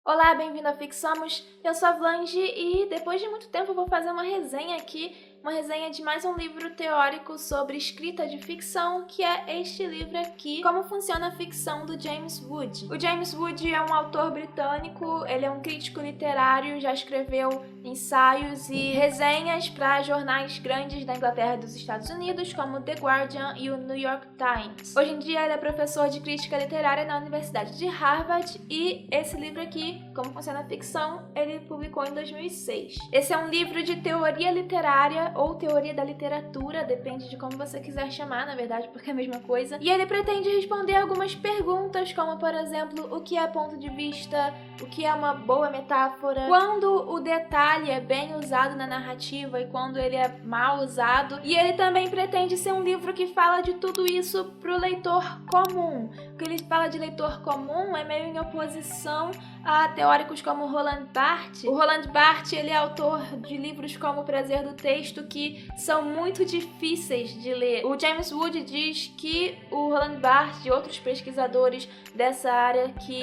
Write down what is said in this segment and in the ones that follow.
Olá, bem-vindo a Fixamos, eu sou a Vlange e depois de muito tempo eu vou fazer uma resenha aqui, uma resenha de mais um livro teórico sobre escrita de ficção, que é este livro aqui, Como Funciona a Ficção, do James Wood. O James Wood é um autor britânico, ele é um crítico literário, já escreveu ensaios e resenhas para jornais grandes da Inglaterra e dos Estados Unidos, como The Guardian e o New York Times. Hoje em dia ele é professor de crítica literária na Universidade de Harvard e esse livro aqui, Como Funciona a Ficção, ele publicou em 2006. Esse é um livro de teoria literária ou teoria da literatura, depende de como você quiser chamar, na verdade, porque é a mesma coisa. E ele pretende responder algumas perguntas, como, por exemplo, o que é ponto de vista, o que é uma boa metáfora, quando o detalhe é bem usado na narrativa e quando ele é mal usado. E ele também pretende ser um livro que fala de tudo isso pro leitor comum. O que ele fala de leitor comum é meio em oposição a teóricos como Roland Barthes. O Roland Barthes, ele é autor de livros como O Prazer do Texto, que são muito difíceis de ler. O James Wood diz que o Roland Barthes e outros pesquisadores dessa área que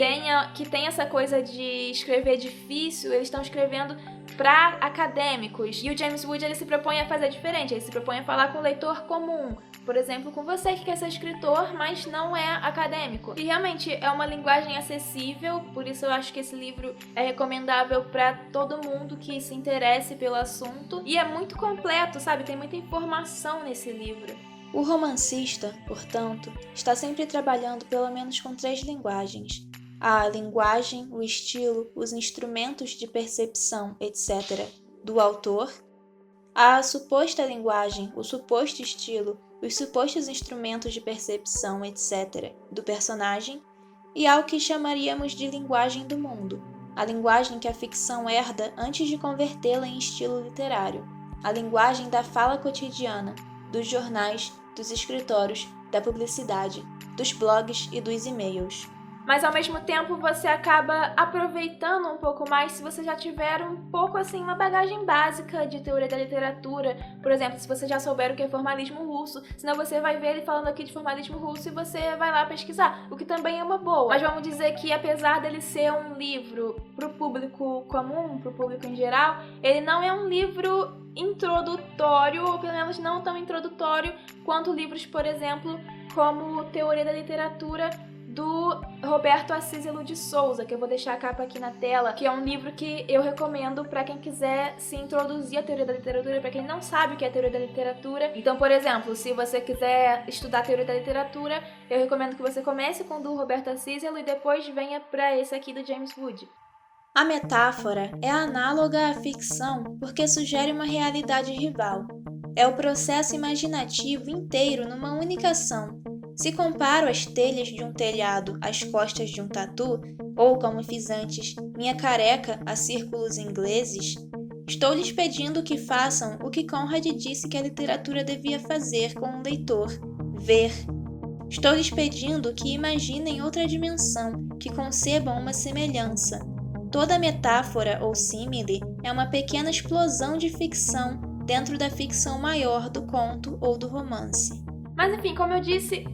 tem essa coisa de escrever difícil, eles estão escrevendo para acadêmicos. E o James Wood, ele se propõe a fazer diferente, ele se propõe a falar com o leitor comum. Por exemplo, com você que quer ser escritor, mas não é acadêmico. E realmente é uma linguagem acessível, por isso eu acho que esse livro é recomendável para todo mundo que se interesse pelo assunto. E é muito completo, sabe? Tem muita informação nesse livro. O romancista, portanto, está sempre trabalhando pelo menos com 3 linguagens. A linguagem, o estilo, os instrumentos de percepção, etc., do autor, a suposta linguagem, o suposto estilo, os supostos instrumentos de percepção, etc., do personagem, e ao que chamaríamos de linguagem do mundo, a linguagem que a ficção herda antes de convertê-la em estilo literário, a linguagem da fala cotidiana, dos jornais, dos escritórios, da publicidade, dos blogs e dos e-mails. Mas ao mesmo tempo você acaba aproveitando um pouco mais se você já tiver um pouco assim uma bagagem básica de teoria da literatura. Por exemplo, se você já souber o que é formalismo russo, senão você vai ver ele falando aqui de formalismo russo e você vai lá pesquisar, o que também é uma boa. Mas vamos dizer que apesar dele ser um livro pro público comum, pro público em geral, ele não é um livro introdutório, ou pelo menos não tão introdutório quanto livros, por exemplo, como Teoria da Literatura, do Roberto Acísilo de Souza, que eu vou deixar a capa aqui na tela, que é um livro que eu recomendo para quem quiser se introduzir à teoria da literatura, para quem não sabe o que é teoria da literatura. Então, por exemplo, se você quiser estudar teoria da literatura, eu recomendo que você comece com o do Roberto Acísilo e depois venha para esse aqui do James Wood. A metáfora é análoga à ficção porque sugere uma realidade rival. É o processo imaginativo inteiro numa única ação. Se comparo as telhas de um telhado às costas de um tatu, ou como fiz antes, minha careca a círculos ingleses, estou lhes pedindo que façam o que Conrad disse que a literatura devia fazer com o leitor: ver. Estou lhes pedindo que imaginem outra dimensão, que concebam uma semelhança. Toda metáfora ou símile é uma pequena explosão de ficção dentro da ficção maior do conto ou do romance. Mas enfim, como eu disse,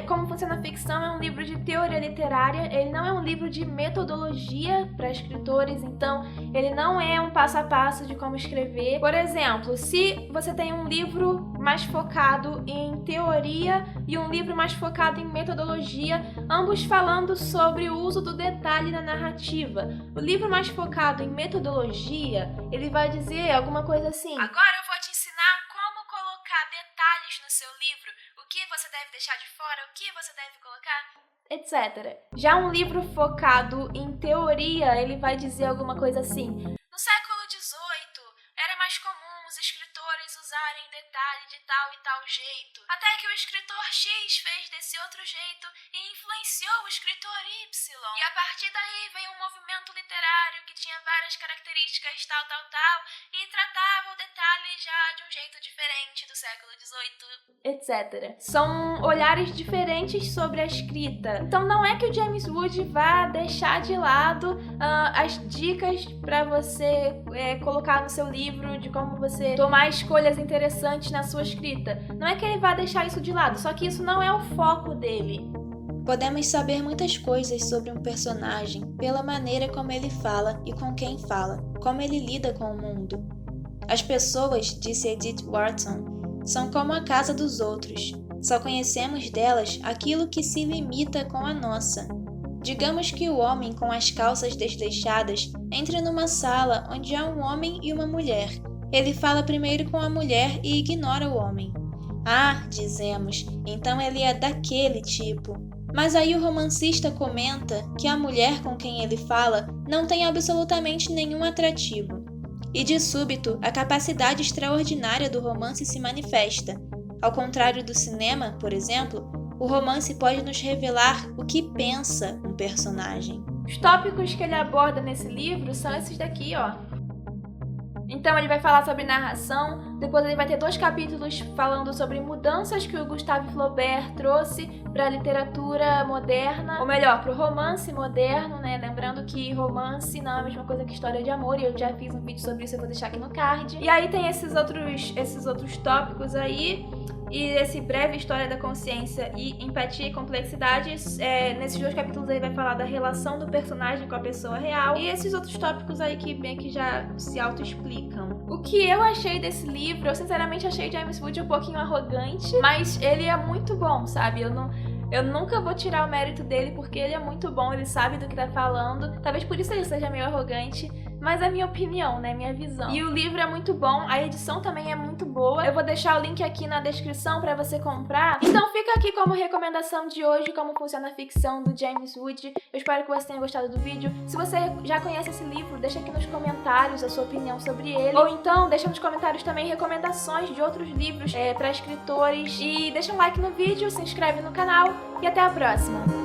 Como Funciona a Ficção é um livro de teoria literária, ele não é um livro de metodologia para escritores, então ele não é um passo a passo de como escrever. Por exemplo, se você tem um livro mais focado em teoria e um livro mais focado em metodologia, ambos falando sobre o uso do detalhe na narrativa. O livro mais focado em metodologia, ele vai dizer alguma coisa assim: agora eu vou te ensinar como colocar detalhes no seu livro, o que você deve deixar de fora, o que você deve colocar, etc. Já um livro focado em teoria, ele vai dizer alguma coisa assim: no século XVIII, era mais comum os escritores usarem detalhe de tal e tal jeito, até que o escritor X fez desse outro jeito e influenciou o escritor Y. E a partir daí veio um movimento literário que tinha várias características tal, e tratava o detalhe já de um jeito diferente do século XVIII, etc. São olhares diferentes sobre a escrita. Então não é que o James Wood vá deixar de lado as dicas para você colocar no seu livro, de como você tomar escolhas interessantes na sua escrita. Não é que ele vá deixar isso de lado, só que isso não é o foco dele. Podemos saber muitas coisas sobre um personagem pela maneira como ele fala e com quem fala, como ele lida com o mundo. As pessoas, disse Edith Wharton, são como a casa dos outros. Só conhecemos delas aquilo que se limita com a nossa. Digamos que o homem com as calças desleixadas entre numa sala onde há um homem e uma mulher. Ele fala primeiro com a mulher e ignora o homem. Ah, dizemos, então ele é daquele tipo. Mas aí o romancista comenta que a mulher com quem ele fala não tem absolutamente nenhum atrativo. E de súbito, a capacidade extraordinária do romance se manifesta. Ao contrário do cinema, por exemplo, o romance pode nos revelar o que pensa um personagem. Os tópicos que ele aborda nesse livro são esses daqui, ó. Então ele vai falar sobre narração, depois ele vai ter 2 capítulos falando sobre mudanças que o Gustave Flaubert trouxe para a literatura moderna, ou melhor, para o romance moderno, né? Lembrando que romance não é a mesma coisa que história de amor, e eu já fiz um vídeo sobre isso, eu vou deixar aqui no card. E aí tem esses outros tópicos aí, e esse breve história da consciência e empatia e complexidade. Nesses 2 capítulos ele vai falar da relação do personagem com a pessoa real, e esses outros tópicos aí que bem que já se auto-explicam. O que eu achei desse livro, eu sinceramente achei James Wood um pouquinho arrogante, mas ele é muito bom, sabe? Eu nunca vou tirar o mérito dele porque ele é muito bom, ele sabe do que tá falando. Talvez por isso ele seja meio arrogante, mas é minha opinião, né? Minha visão. E o livro é muito bom, a edição também é muito boa. Eu vou deixar o link aqui na descrição pra você comprar. Então fica aqui como recomendação de hoje como funciona a ficção do James Wood. Eu espero que você tenha gostado do vídeo. Se você já conhece esse livro, deixa aqui nos comentários a sua opinião sobre ele. Ou então deixa nos comentários também recomendações de outros livros pra escritores. E deixa um like no vídeo, se inscreve no canal e até a próxima!